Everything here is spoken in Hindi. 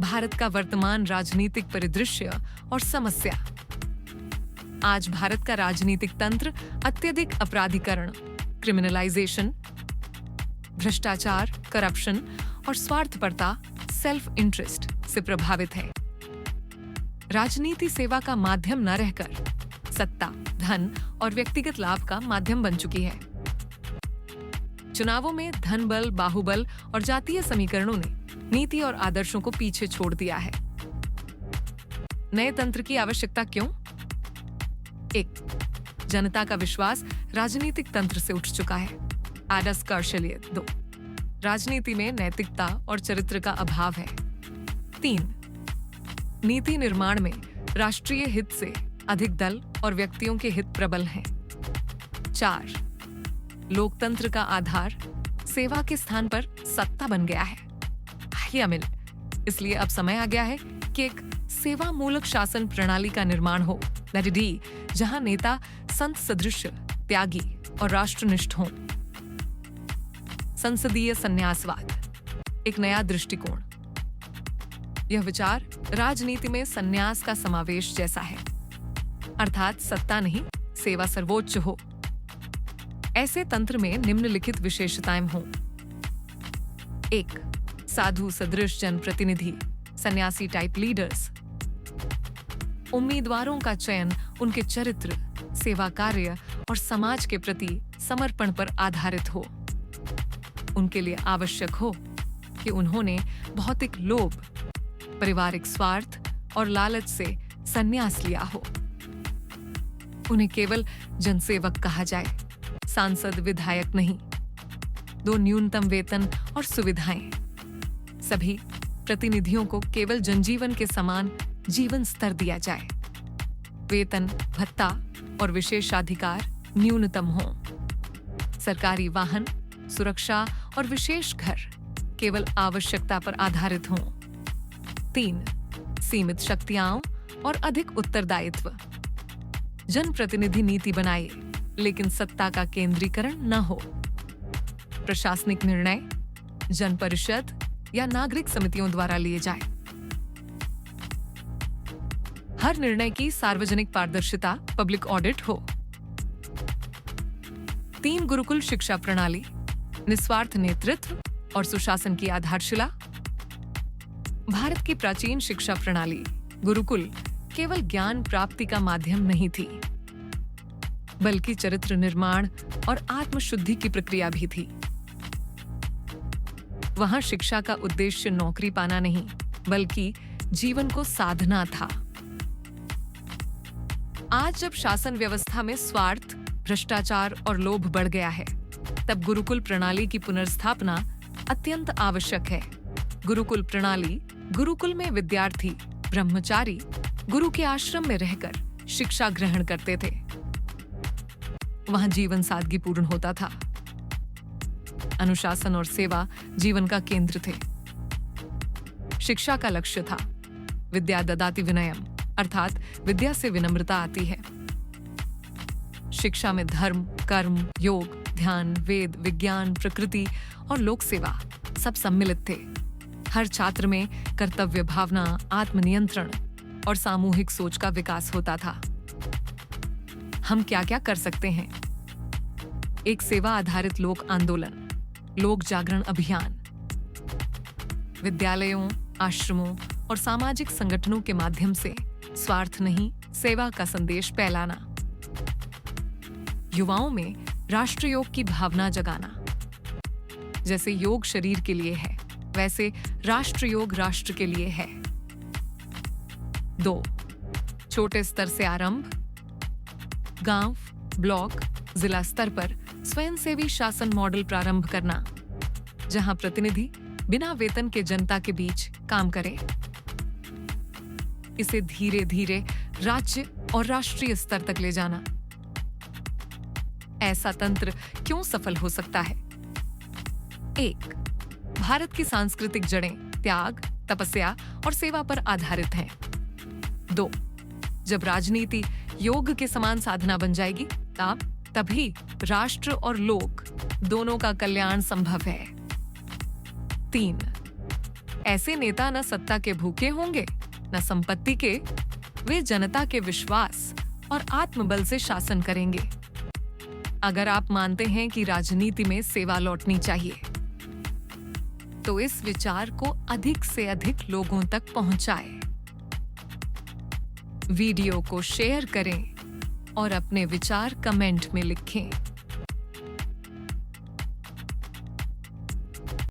भारत का वर्तमान राजनीतिक परिदृश्य और समस्या। आज भारत का राजनीतिक तंत्र अत्यधिक अपराधीकरण, क्रिमिनलाइजेशन, भ्रष्टाचार, करप्शन और स्वार्थपरता, सेल्फ इंटरेस्ट से प्रभावित है। राजनीति सेवा का माध्यम न रहकर सत्ता, धन और व्यक्तिगत लाभ का माध्यम बन चुकी है। चुनावों में धन बल, बाहुबल और जातीय समीकरणों ने नीति और आदर्शों को पीछे छोड़ दिया है। नए तंत्र की आवश्यकता क्यों? 1. जनता का विश्वास राजनीतिक तंत्र से उठ चुका है। आदर्श कौशल्य। 2. राजनीति में नैतिकता और चरित्र का अभाव है। 3. नीति निर्माण में राष्ट्रीय हित से अधिक दल और व्यक्तियों के हित प्रबल हैं। 4. लोकतंत्र का आधार सेवा के स्थान पर सत्ता बन गया है। ही अमिल, इसलिए अब समय आ गया है कि एक सेवा मूलक शासन प्रणाली का निर्माण हो, जहां नेता संत सदृश, त्यागी और राष्ट्रनिष्ठ हों। संसदीय संन्यासवाद, एक नया दृष्टिकोण। यह विचार राजनीति में संन्यास का समावेश जैसा है, अर्थात सत्ता नहीं, सेवा सर्वोच्च हो। ऐसे तंत्र में निम्नलिखित विशेषताएं हों। 1. साधु सदृश जनप्रतिनिधि, सन्यासी टाइप लीडर्स। उम्मीदवारों का चयन उनके चरित्र, सेवा कार्य और समाज के प्रति समर्पण पर आधारित हो। उनके लिए आवश्यक हो कि उन्होंने भौतिक लोभ, पारिवारिक स्वार्थ और लालच से संन्यास लिया हो। उन्हें केवल जनसेवक कहा जाए, सांसद, विधायक नहीं। 2. न्यूनतम वेतन और सुविधाएं। सभी प्रतिनिधियों को केवल जनजीवन के समान जीवन स्तर दिया जाए। वेतन, भत्ता और विशेषाधिकार न्यूनतम हों। सरकारी वाहन, सुरक्षा और विशेष घर केवल आवश्यकता पर आधारित हों। 3. सीमित शक्तियां और अधिक उत्तरदायित्व। जनप्रतिनिधि नीति बनाए, लेकिन सत्ता का केंद्रीकरण न हो। प्रशासनिक निर्णय जन परिषद या नागरिक समितियों द्वारा लिए जाए। हर निर्णय की सार्वजनिक पारदर्शिता, पब्लिक ऑडिट हो। 3. गुरुकुल शिक्षा प्रणाली, निस्वार्थ नेतृत्व और सुशासन की आधारशिला। भारत की प्राचीन शिक्षा प्रणाली गुरुकुल केवल ज्ञान प्राप्ति का माध्यम नहीं थी, बल्कि चरित्र निर्माण और आत्मशुद्धि की प्रक्रिया भी थी। वहां शिक्षा का उद्देश्य नौकरी पाना नहीं, बल्कि जीवन को साधना था। आज जब शासन व्यवस्था में स्वार्थ, भ्रष्टाचार और लोभ बढ़ गया है, तब गुरुकुल प्रणाली की पुनर्स्थापना अत्यंत आवश्यक है। गुरुकुल प्रणाली, गुरुकुल में विद्यार्थी, ब्रह्मचारी गुरु के आश्रम में रहकर शिक्षा ग्रहण करते थे। वहां जीवन सादगीपूर्ण होता था। अनुशासन और सेवा जीवन का केंद्र थे। शिक्षा का लक्ष्य था विद्या ददाति विनयम, अर्थात विद्या से विनम्रता आती है। शिक्षा में धर्म, कर्म, योग, ध्यान, वेद, विज्ञान, प्रकृति और लोक सेवा सब सम्मिलित थे। हर छात्र में कर्तव्य भावना, आत्मनियंत्रण और सामूहिक सोच का विकास होता था। हम क्या क्या कर सकते हैं? एक सेवा आधारित लोक आंदोलन, लोक जागरण अभियान। विद्यालयों, आश्रमों और सामाजिक संगठनों के माध्यम से स्वार्थ नहीं, सेवा का संदेश फैलाना। युवाओं में राष्ट्र योग की भावना जगाना। जैसे योग शरीर के लिए है, वैसे राष्ट्र योग राष्ट्र के लिए है। 2. छोटे स्तर से आरंभ। गांव, ब्लॉक, जिला स्तर पर स्वयंसेवी शासन मॉडल प्रारंभ करना, जहां प्रतिनिधि बिना वेतन के जनता के बीच काम करें। इसे धीरे धीरे राज्य और राष्ट्रीय स्तर तक ले जाना। ऐसा तंत्र क्यों सफल हो सकता है? 1. भारत की सांस्कृतिक जड़ें त्याग, तपस्या और सेवा पर आधारित हैं। 2. जब राजनीति योग के समान साधना बन जाएगी, तभी राष्ट्र और लोक दोनों का कल्याण संभव है। 3, ऐसे नेता न सत्ता के भूखे होंगे न संपत्ति के, वे जनता के विश्वास और आत्मबल से शासन करेंगे। अगर आप मानते हैं कि राजनीति में सेवा लौटनी चाहिए, तो इस विचार को अधिक से अधिक लोगों तक पहुंचाएं। वीडियो को शेयर करें और अपने विचार कमेंट में लिखें।